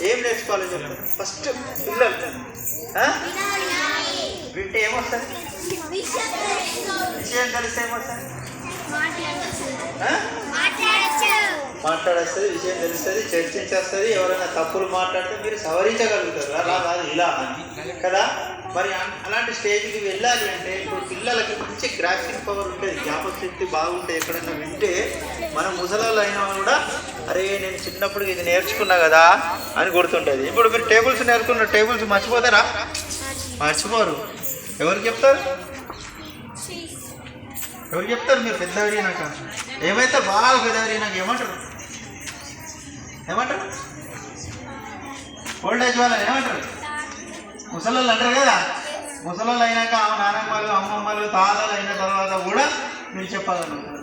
ఏం నేర్చుకోవాలి చెప్తారు ఫస్ట్ పిల్లలు వింటే ఏమొస్తుంది? విషయం తెలిస్తే ఏమొస్తుంది? మాట్లాడేస్తుంది, విషయం తెలుస్తుంది, చర్చించేస్తుంది. ఎవరైనా తప్పులు మాట్లాడితే మీరు సవరించగలుగుతారు. అలా కాదు ఇలా కదా. మరి అలాంటి స్టేజ్కి వెళ్ళాలి అంటే ఇప్పుడు పిల్లలకి మంచి గ్రాఫిక్ పవర్ ఉంటుంది, జ్ఞాపకశక్తి బాగుంటుంది. ఎక్కడన్నా వింటే మనం ముసలాళ్ళు అయినా కూడా అరే నేను చిన్నప్పుడు ఇది నేర్చుకున్నా కదా అని గుర్తుంటుంది. ఇప్పుడు మీరు టేబుల్స్ నేర్చుకున్న టేబుల్స్ మర్చిపోతారా? మర్చిపోరు. ఎవరికి చెప్తారు? ఎవరు చెప్తారు? మీరు పెద్దవరినాక ఏమైతే బాగా పెద్దవరినాక ఏమంటారు? ఏమంటారు? ఓల్డ్ ఏజ్ వాళ్ళని ఏమంటారు? ముసలోళ్ళు అంటారు కదా. ముసలోళ్ళు అయినాక నానమ్మలు అమ్మమ్మలు తాతలు అయిన తర్వాత కూడా మీరు చెప్పగలుగుతారు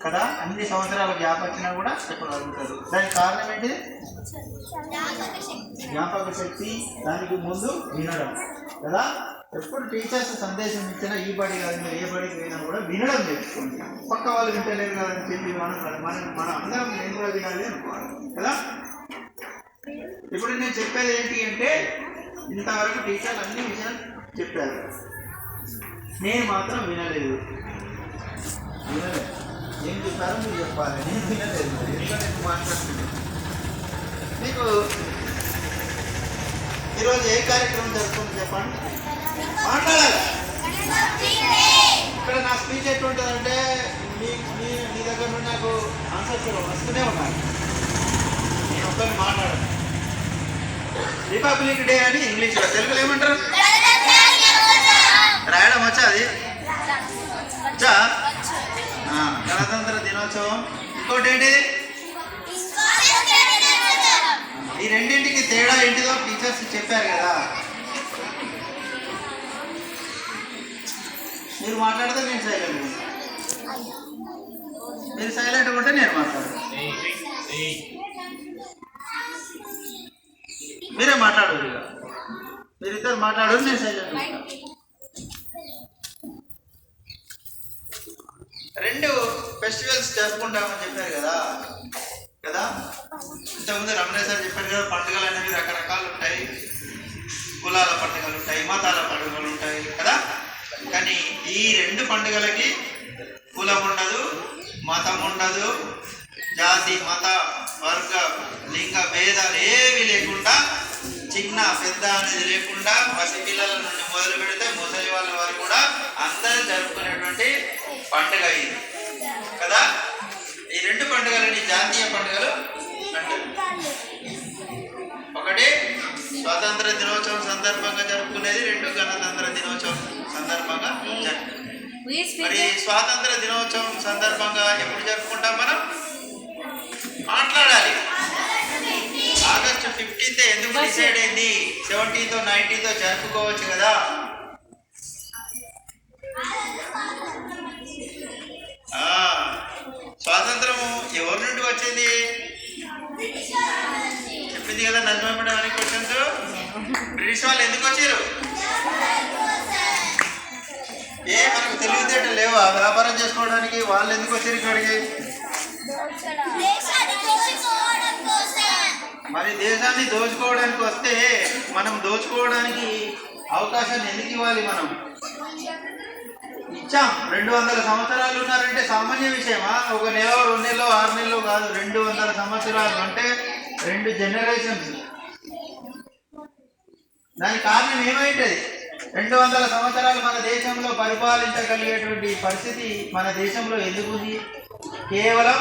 కదా. అన్ని సంవత్సరాల గ్యాప్ వచ్చినా కూడా చెప్పగలుగుతారు. దానికి కారణం ఏంటి? జ్ఞాపక శక్తి. దానికి ముందు వినడం కదా. ఎప్పుడు టీచర్స్ సందేశం ఇచ్చినా ఈ బడి కాదు మీరు ఏ బడికి పోయినా కూడా వినడం నేర్చుకోండి. పక్క వాళ్ళు వింటలేరు కదని చెప్పి మన అందరం నేను కూడా వినాలి అనుకోవాలి కదా. ఇప్పుడు నేను చెప్పేది ఏంటి అంటే ఇంతవరకు టీచర్లు అన్ని విషయాలు చెప్పారు, నేను మాత్రం వినలేదు. ఏం చెప్పారో మీరు చెప్పాలి, నేను వినలేదు. ఎందుకంటే నేను మాట్లాడుతున్నాను. మీకు ఈరోజు ఏ కార్యక్రమం జరుగుతుంది చెప్పండి, మాట్లాడాలి. ఇక్కడ నా స్పీచ్ ఎట్లుంటుందంటే మీ దగ్గర నుండి నాకు ఆన్సర్స్ వస్తూనే ఉన్నాయి. నేను ఒక్కరిని మాట్లాడాను. రిపబ్లిక్ డే అని ఇంగ్లీష్లో, తెలుగులో ఏమంటారు? రాయడం వచ్చా? అది వచ్చా? గణతంత్ర దినోత్సవం. ఇంకోటి ఏంటి? ఈ రెండింటికి తేడా ఏంటిదో టీచర్స్ చెప్పారు కదా. మీరు మాట్లాడితే నేను సైలెంట్ ఉంటాను, మీరు సైలెంట్ ఉంటే నేను మాట్లాడతాను. మీరే మాట్లాడరు, ఇక మీరిద్దరు మాట్లాడరు, నేను సైలెంట్ ఉంటాను. రెండు ఫెస్టివల్స్ జరుపుకుంటామని చెప్పారు కదా కదా. ఇంతకుముందు రమణయ్య సార్ చెప్పారు కదా, పండుగలు అనేవి రకరకాలు ఉంటాయి. కులాల పండుగలు ఉంటాయి, మతాల పండుగలు ఉంటాయి కదా. కానీ ఈ రెండు పండుగలకి కులం ఉండదు, మతం ఉండదు, జాతి మత వర్గ లింగ భేదాలు ఏవి లేకుండా, చిన్న పెద్ద అనేది లేకుండా, పసిపిల్లల నుండి మొదలు పెడితే ముసలి వాళ్ళ వారు కూడా అందరూ జరుపుకునేటువంటి పండుగ ఇది కదా. ఈ రెండు పండుగలని జాతీయ పండుగలు అంటారు. ఒకటి స్వాతంత్ర దినోత్సవం సందర్భంగా జరుపుకునేది, రెండు గణతంత్ర దినోత్సవం సందర్భంగా జరుపుకునేది. మరి స్వాతంత్ర దినోత్సవం సందర్భంగా ఎప్పుడు జరుపుకుంటాం మనం? మాట్లాడాలి. ఆగస్టు 15 ఎందుకు డిసైడ్ అయింది? 17th 19th జరుపుకోవచ్చు కదా. స్వాతంత్రము ఎవరి నుండి వచ్చింది? చెప్పింది కదా నజమా మేడం అని క్వశ్చన్స్. బ్రిటిష్ వాళ్ళు ఎందుకు వచ్చారు? మనకు తెలివితేటలు లేవా వ్యాపారం చేసుకోవడానికి? వాళ్ళు ఎందుకు వచ్చారు ఇక్కడికి? మరి దేశాన్ని దోచుకోవడానికి వస్తే మనం దోచుకోవడానికి అవకాశాన్ని ఎందుకు ఇవ్వాలి? మనం ఇచ్చాం. 200 సంవత్సరాలు ఉన్నారంటే సామాన్య విషయమా? ఒక నెల 2 నెలలో 6 నెలలో కాదు, 200 సంవత్సరాలు అంటే 2 జనరేషన్స్. దానికి కారణం ఏమైంటది? 200 సంవత్సరాలు మన దేశంలో పరిపాలించగలిగేటువంటి పరిస్థితి మన దేశంలో ఎందుకుంది? కేవలం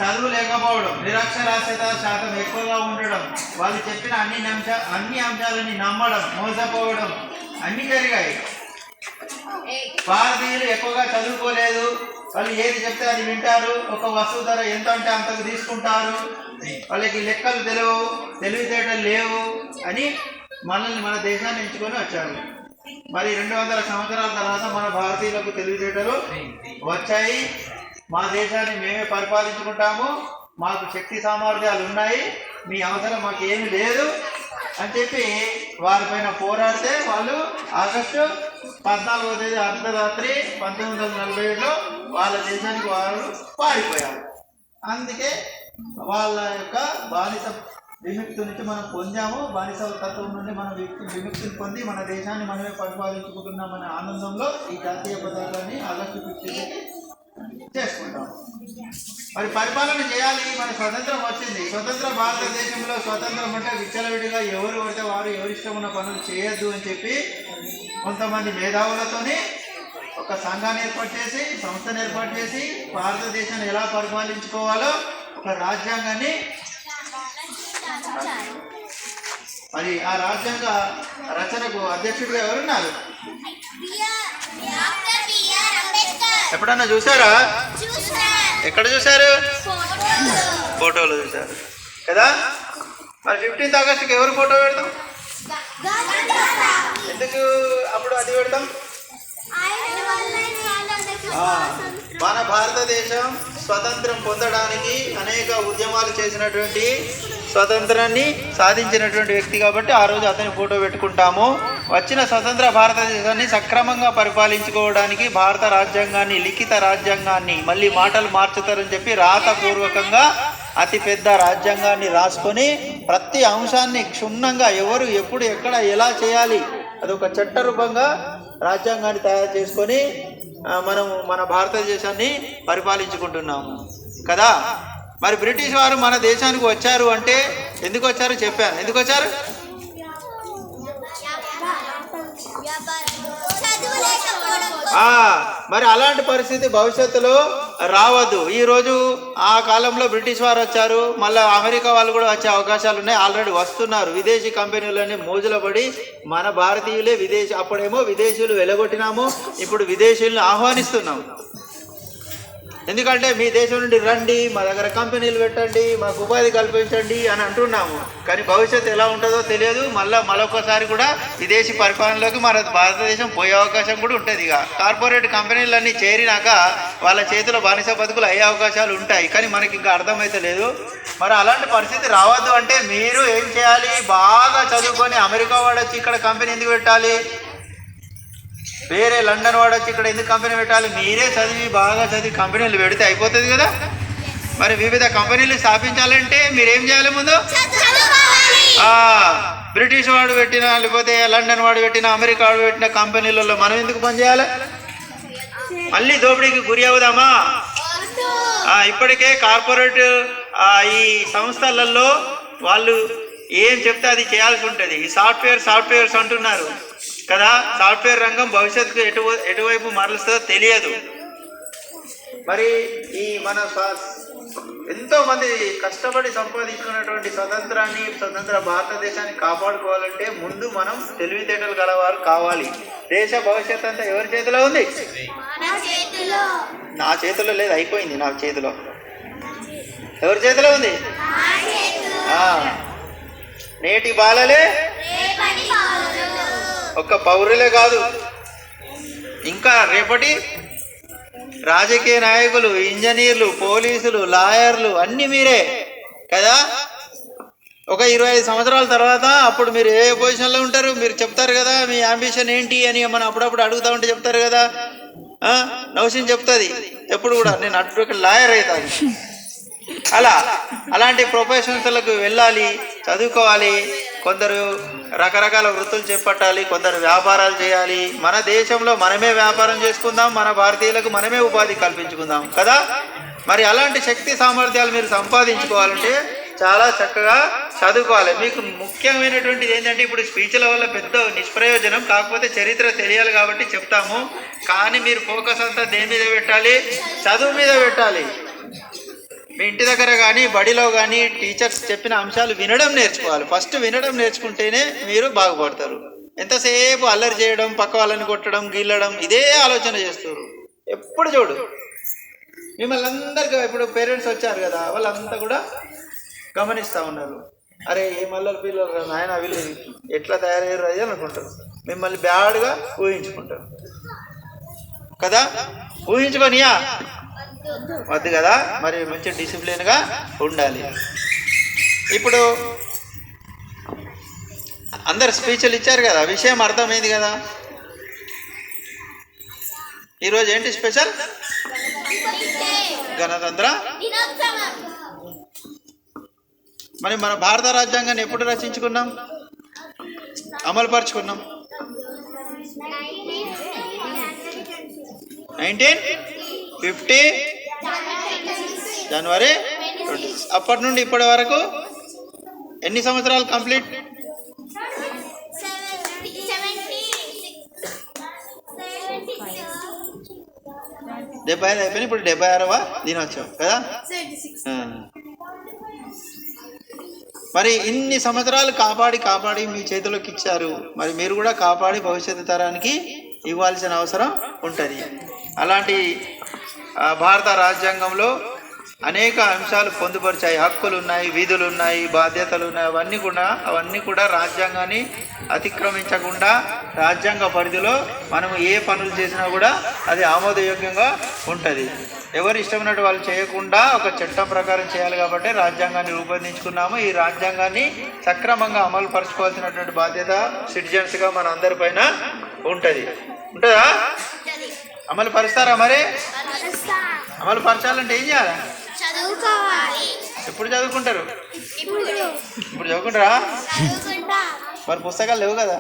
చదువు లేకపోవడం, నిరక్షరాస్యత శాతం ఎక్కువగా ఉండడం, వాళ్ళు చెప్పిన అన్ని అంశాలని నమ్మడం, మోసపోవడం అన్నీ జరిగాయి. భారతీయులు ఎక్కువగా చదువుకోలేదు, వాళ్ళు ఏది చెప్తే అది వింటారు. ఒక వస్తువు ధర ఎంత అంటే అంతకు తీసుకుంటారు. వాళ్ళకి లెక్కలు తెలివితేటలు లేవు అని మన దేశాన్ని ఎంచుకొని వచ్చారు. మరి 200 సంవత్సరాల తర్వాత మన భారతీయులకు తెలివితేటలు వచ్చాయి. మా దేశాన్ని మేమే పరిపాలించుకుంటాము, మాకు శక్తి సామర్థ్యాలు ఉన్నాయి, మీ అవసరం మాకు ఏమి లేదు అని చెప్పి వారిపైన పోరాడితే వాళ్ళు ఆగస్టు 14వ తేదీ అర్ధరాత్రి 1947లో వాళ్ళ దేశానికి వారు పారిపోయారు. అందుకే వాళ్ళ యొక్క బానిస విముక్తి నుంచి మనం పొందాము. బానిస తత్వం నుండి మనం విముక్తిని పొంది మన దేశాన్ని మనమే పరిపాలించుకుంటున్నామనే ఆనందంలో ఈ జాతీయ పతాకాన్ని ఆగస్టు 15 చేసుకుంటాం. మరి పరిపాలన చేయాలి. మన స్వతంత్రం వచ్చింది. స్వతంత్ర భారతదేశంలో స్వతంత్రం అంటే విచ్చలవిడిగా ఎవరు పడితే వారు ఎవరిష్టం ఉన్న పనులు చేయొద్దు అని చెప్పి కొంతమంది మేధావులతోని ఒక సంఘాన్ని ఏర్పాటు చేసి, సంస్థను ఏర్పాటు చేసి భారతదేశాన్ని ఎలా పరిపాలించుకోవాలో ఒక రాజ్యాంగాన్ని, మరి ఆ రాజ్యాంగ రచనకు అధ్యక్షుడిగా ఎవరున్నారు? ఎప్పుడన్నా చూసారా? ఎక్కడ చూశారు? ఫోటోలో చూశారు కదా. మరి 15th ఆగస్టుకి ఎవరు ఫోటో పెడతాం? ఎందుకు అప్పుడు అది పెడతాం? మన భారతదేశం స్వతంత్రం పొందడానికి అనేక ఉద్యమాలు చేసినటువంటి, స్వతంత్రాన్ని సాధించినటువంటి వ్యక్తి కాబట్టి ఆ రోజు అతని ఫోటో పెట్టుకుంటాము. వచ్చిన స్వతంత్ర భారతదేశాన్ని సక్రమంగా పరిపాలించుకోవడానికి భారత రాజ్యాంగాన్ని, లిఖిత రాజ్యాంగాన్ని మళ్ళీ మాటలు మార్చుతారని చెప్పి రాతపూర్వకంగా అతిపెద్ద రాజ్యాంగాన్ని రాసుకొని ప్రతి అంశాన్ని క్షుణ్ణంగా ఎవరు ఎప్పుడు ఎక్కడ ఎలా చేయాలి అదొక చట్టరూపంగా రాజ్యాంగాన్ని తయారు చేసుకొని మనం మన భారతదేశాన్ని పరిపాలించుకుంటున్నాము కదా. మరి బ్రిటిష్ వారు మన దేశానికి వచ్చారు అంటే ఎందుకు వచ్చారు చెప్పాను. ఎందుకు వచ్చారు? మరి అలాంటి పరిస్థితి భవిష్యత్తులో రావద్దు. ఈరోజు ఆ కాలంలో బ్రిటిష్ వారు వచ్చారు, మళ్ళీ అమెరికా వాళ్ళు కూడా వచ్చే అవకాశాలు ఉన్నాయి. ఆల్రెడీ వస్తున్నారు. విదేశీ కంపెనీలన్నీ మోజుల పడి మన భారతీయులే అప్పుడేమో విదేశీయులు వెలగొట్టినాము, ఇప్పుడు విదేశీయులను ఆహ్వానిస్తున్నాము. ఎందుకంటే మీ దేశం నుండి రండి, మా దగ్గర కంపెనీలు పెట్టండి, మాకు ఉపాధి కల్పించండి అని అంటున్నాము. కానీ భవిష్యత్తు ఎలా ఉంటుందో తెలియదు. మళ్ళొకసారి కూడా విదేశీ పరిపాలనలోకి మన భారతదేశం పోయే అవకాశం కూడా ఉంటుంది. ఇక కార్పొరేట్ కంపెనీలన్నీ చేరినాక వాళ్ళ చేతిలో బానిస బతుకులు అయ్యే అవకాశాలు ఉంటాయి. కానీ మనకి ఇంకా అర్థమైతే లేదు. మరి అలాంటి పరిస్థితి రావద్దు అంటే మీరు ఏం చేయాలి? బాగా చదువుకొని అమెరికా వాడు వచ్చి ఇక్కడ కంపెనీ ఎందుకు పెట్టాలి? వేరే లండన్ వాడు వచ్చి ఇక్కడ ఎందుకు కంపెనీ పెట్టాలి? మీరే బాగా చదివి కంపెనీలు పెడితే అయిపోతుంది కదా. మరి వివిధ కంపెనీలు స్థాపించాలంటే మీరేం చేయాలి? ముందు బ్రిటిష్ వాడు పెట్టిన, లేకపోతే లండన్ వాడు పెట్టిన, అమెరికా వాడు పెట్టిన కంపెనీలలో మనం ఎందుకు పనిచేయాలి? మళ్ళీ దోపిడీకి గురి అవుదామా? ఇప్పటికే కార్పొరేట్ ఈ సంస్థలలో వాళ్ళు ఏం చెప్తే అది చేయాల్సి ఉంటుంది. ఈ సాఫ్ట్వేర్స్ అంటున్నారు కదా. సాఫ్ట్వేర్ రంగం భవిష్యత్తుకు ఎటువైపు మరలుస్తుందో తెలియదు. మరి ఈ మన ఎంతో మంది కష్టపడి సంపాదించుకున్నటువంటి స్వతంత్ర భారతదేశాన్ని కాపాడుకోవాలంటే ముందు మనం తెలివితేటలు గలవారు కావాలి. దేశ భవిష్యత్తు అంతా ఎవరి చేతిలో ఉంది? నా చేతిలో లేదు, అయిపోయింది. నా చేతిలో. ఎవరి చేతిలో ఉంది? నేటి బాలలే ఒక్క పౌరులే కాదు, ఇంకా రేపటి రాజకీయ నాయకులు, ఇంజనీర్లు, పోలీసులు, లాయర్లు అన్నీ మీరే కదా. ఒక 25 సంవత్సరాల తర్వాత అప్పుడు మీరు ఏ పొజిషన్లో ఉంటారు? మీరు చెప్తారు కదా మీ అంబిషన్ ఏంటి అని. మనం అప్పుడప్పుడు అడుగుతా ఉంటే చెప్తారు కదా. నౌషిన్ చెప్తుంది ఎప్పుడు కూడా, నేను అడ్వకేట్ లాయర్ అవుతాను. అలాంటి ప్రొఫెషన్స్లకు వెళ్ళాలి, చదువుకోవాలి. కొందరు రకరకాల వృత్తులు చేపట్టాలి, కొందరు వ్యాపారాలు చేయాలి. మన దేశంలో మనమే వ్యాపారం చేసుకుందాం, మన భారతీయులకు మనమే ఉపాధి కల్పించుకుందాం కదా. మరి అలాంటి శక్తి సామర్థ్యాలు మీరు సంపాదించుకోవాలంటే చాలా చక్కగా చదువుకోవాలి. మీకు ముఖ్యమైనటువంటిది ఏంటంటే, ఇప్పుడు స్పీచ్ల వల్ల పెద్ద నిష్ప్రయోజనం, కాకపోతే చరిత్ర తెలియాలి కాబట్టి చెప్తాము. కానీ మీరు ఫోకస్ అంతా దేని మీద పెట్టాలి? చదువు మీద పెట్టాలి. మీ ఇంటి దగ్గర కానీ బడిలో కానీ టీచర్స్ చెప్పిన అంశాలు వినడం నేర్చుకోవాలి. ఫస్ట్ వినడం నేర్చుకుంటేనే మీరు బాగుపడతారు. ఎంతసేపు అల్లరి చేయడం, పక్క వాళ్ళని కొట్టడం, గిల్లడం, ఇదే ఆలోచన చేస్తారు. ఎప్పుడు చూడు మిమ్మల్ని అందరికీ. ఇప్పుడు పేరెంట్స్ వచ్చారు కదా, వాళ్ళంతా కూడా గమనిస్తూ ఉన్నారు. అరే ఏ మల్లల పిల్లలు నాయన, వీళ్ళు ఎట్లా తయారయ్యారు అది అనుకుంటారు. మిమ్మల్ని బ్యాడ్గా ఊహించుకుంటారు కదా. ఊహించుకొనియా వద్దు కదా. మరి మంచి డిసిప్లిన్గా ఉండాలి. ఇప్పుడు అందరు స్పీచ్లు ఇచ్చారు కదా, విషయం అర్థమైంది కదా. ఈరోజు ఏంటి స్పెషల్? గణతంత్ర మరి మన భారత రాజ్యాంగాన్ని ఎప్పుడు రచించుకున్నాం, అమలుపరుచుకున్నాం? 1950 జనవరి 26. అప్పటి నుండి ఇప్పటి వరకు ఎన్ని సంవత్సరాలు కంప్లీట్? 75 అయిపోయినాయి. ఇప్పుడు 76వ దినోత్సవం కదా. మరి ఇన్ని సంవత్సరాలు కాపాడి మీ చేతిలోకి ఇచ్చారు. మరి మీరు కూడా కాపాడి భవిష్యత్తు తరానికి ఇవ్వాల్సిన అవసరం ఉంటుంది. అలాంటి భారత రాజ్యాంగంలో అనేక అంశాలు పొందుపరిచాయి. హక్కులు ఉన్నాయి, విధులు ఉన్నాయి, బాధ్యతలు ఉన్నాయి. అవన్నీ కూడా రాజ్యాంగాన్ని అతిక్రమించకుండా రాజ్యాంగ పరిధిలో మనము ఏ పనులు చేసినా కూడా అది ఆమోదయోగ్యంగా ఉంటుంది. ఎవరు ఇష్టమైనట్టు వాళ్ళు చేయకుండా ఒక చట్టం ప్రకారం చేయాలి. కాబట్టి రాజ్యాంగాన్ని రూపొందించుకున్నాము. ఈ రాజ్యాంగాన్ని సక్రమంగా అమలు పరచుకోవాల్సినటువంటి బాధ్యత సిటిజన్స్గా మన అందరిపైన ఉంటుంది. ఉంటుందా? అమలు పరుస్తారా? మరి అమలు పరచాలంటే ఏం చేయాలి? ఎప్పుడు చదువుకుంటారు? ఇప్పుడు చదువుకుంటారా? మరి పుస్తకాలు లేవు కదా.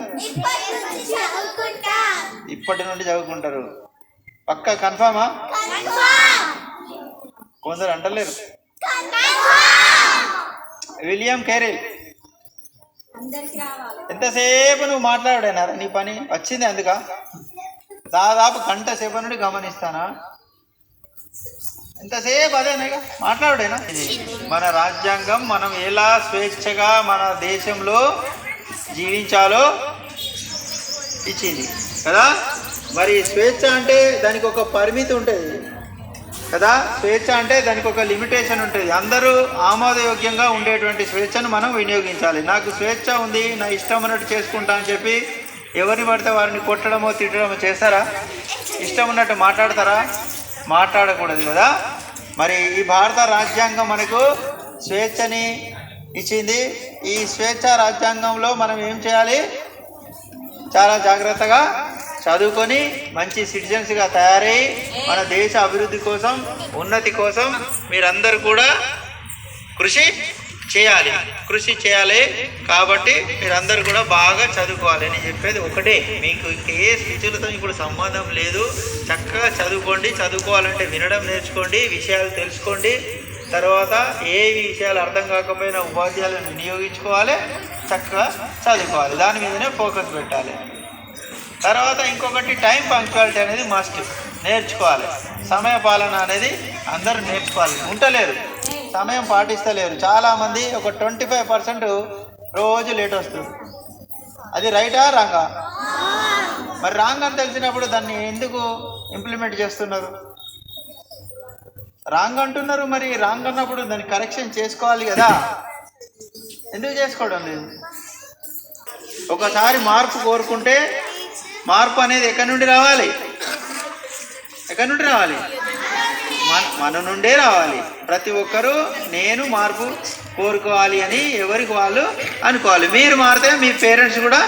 ఇప్పటి నుండి చదువుకుంటారు. పక్కా కన్ఫామా? కొందరు అంటలేరు. విలియం క్యారెల్ ఎంతసేపు నువ్వు మాట్లాడానారా? నీ పని వచ్చింది అందుక దాదాపు గంట సేపు నుండి గమనిస్తానా. ఎంతసేపు అదేనాగా మాట్లాడేనా. మన రాజ్యాంగం మనం ఎలా స్వేచ్ఛగా మన దేశంలో జీవించాలో ఇచ్చింది కదా. మరి స్వేచ్ఛ అంటే దానికి ఒక పరిమితి ఉంటుంది కదా. స్వేచ్ఛ అంటే దానికి ఒక లిమిటేషన్ ఉంటుంది. అందరూ ఆమోదయోగ్యంగా ఉండేటువంటి స్వేచ్ఛను మనం వినియోగించాలి. నాకు స్వేచ్ఛ ఉంది, నా ఇష్టం ఉన్నట్టు చేసుకుంటా అని చెప్పి ఎవరిని పడితే వారిని కొట్టడమో తిట్టడమో చేస్తారా? ఇష్టం ఉన్నట్టు మాట్లాడతారా? మాట్లాడకూడదు కదా. మరి ఈ భారత రాజ్యాంగం మనకు స్వేచ్ఛని ఇచ్చింది. ఈ స్వేచ్ఛ రాజ్యాంగంలో మనం ఏం చేయాలి? చాలా జాగ్రత్తగా చదువుకొని మంచి సిటిజన్స్గా తయారై మన దేశ అభివృద్ధి కోసం, ఉన్నతి కోసం మీరందరూ కూడా కృషి చేయాలి. కాబట్టి మీరందరూ కూడా బాగా చదువుకోవాలి. నేను చెప్పేది ఒకటే, మీకు ఏ స్థితులతో ఇప్పుడు సంబంధం లేదు. చక్కగా చదువుకోండి. చదువుకోవాలంటే వినడం నేర్చుకోండి, విషయాలు తెలుసుకోండి. తర్వాత ఏ విషయాలు అర్థం కాకపోయినా ఉపాధ్యాయులను వినియోగించుకోవాలి, చక్కగా చదువుకోవాలి. దాని మీదనే ఫోకస్ పెట్టాలి. తర్వాత ఇంకొకటి టైం పంక్చువాలిటీ అనేది మస్ట్ నేర్చుకోవాలి. సమయ పాలన అనేది అందరూ నేర్చుకోవాలి. ఉండలేరు, సమయం పాటిస్తలేరు. చాలామంది ఒక 25% రోజు లేట్ వస్తుంది. అది రైటా రాంగా? మరి రాంగ్ అని తెలిసినప్పుడు దాన్ని ఎందుకు ఇంప్లిమెంట్ చేస్తున్నారు? రాంగ్ అంటున్నారు. మరి రాంగ్ అన్నప్పుడు దాన్ని కరెక్షన్ చేసుకోవాలి కదా. ఎందుకు చేసుకోవడం లేదు? ఒకసారి మార్పు కోరుకుంటే మార్పు అనేది ఎక్కడి నుండి రావాలి? మన నుండే రావాలి. ప్రతి ఒక్కరూ నేను మార్పు కోరుకోవాలి అని ఎవరికి వాళ్ళు అనుకోవాలి. మీరు మారితే మీ పేరెంట్స్ కూడా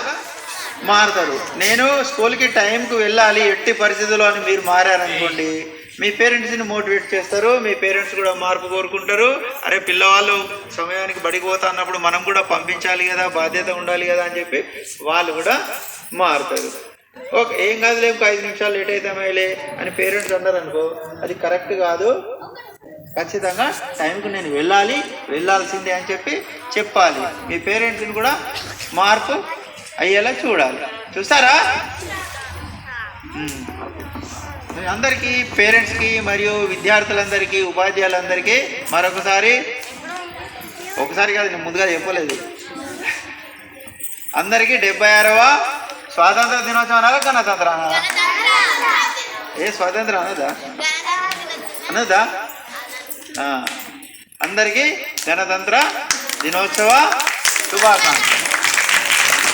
మారుతారు. నేను స్కూల్కి టైంకి వెళ్ళాలి ఎట్టి పరిస్థితుల్లో అని మీరు మారారనుకోండి, మీ పేరెంట్స్ని మోటివేట్ చేస్తారు. మీ పేరెంట్స్ కూడా మార్పు కోరుకుంటారు. అరే పిల్లవాళ్ళు సమయానికి బడికి పోతా అన్నప్పుడు మనం కూడా పంపించాలి కదా, బాధ్యత ఉండాలి కదా అని చెప్పి వాళ్ళు కూడా మారుతారు. ఓకే, ఏం కాదులే, ఒక 5 నిమిషాలు లేట్ అవుతామేలే అని పేరెంట్స్ అన్నారు అనుకో, అది కరెక్ట్ కాదు. ఖచ్చితంగా టైంకి నేను వెళ్ళాల్సిందే అని చెప్పాలి. మీ పేరెంట్స్ని కూడా మార్పు అయ్యేలా చూస్తారా? అందరికీ, పేరెంట్స్కి మరియు విద్యార్థులందరికీ, ఉపాధ్యాయులందరికీ మరొకసారి, కాదు నేను ముందుగా చెప్పలేదు, అందరికీ 76వ స్వాతంత్ర దినోత్సవం అనాలా, గణతంత్ర అనాలా? స్వాతంత్రం అనదా? అందరికీ గణతంత్ర దినోత్సవ శుభాకాంక్షలు.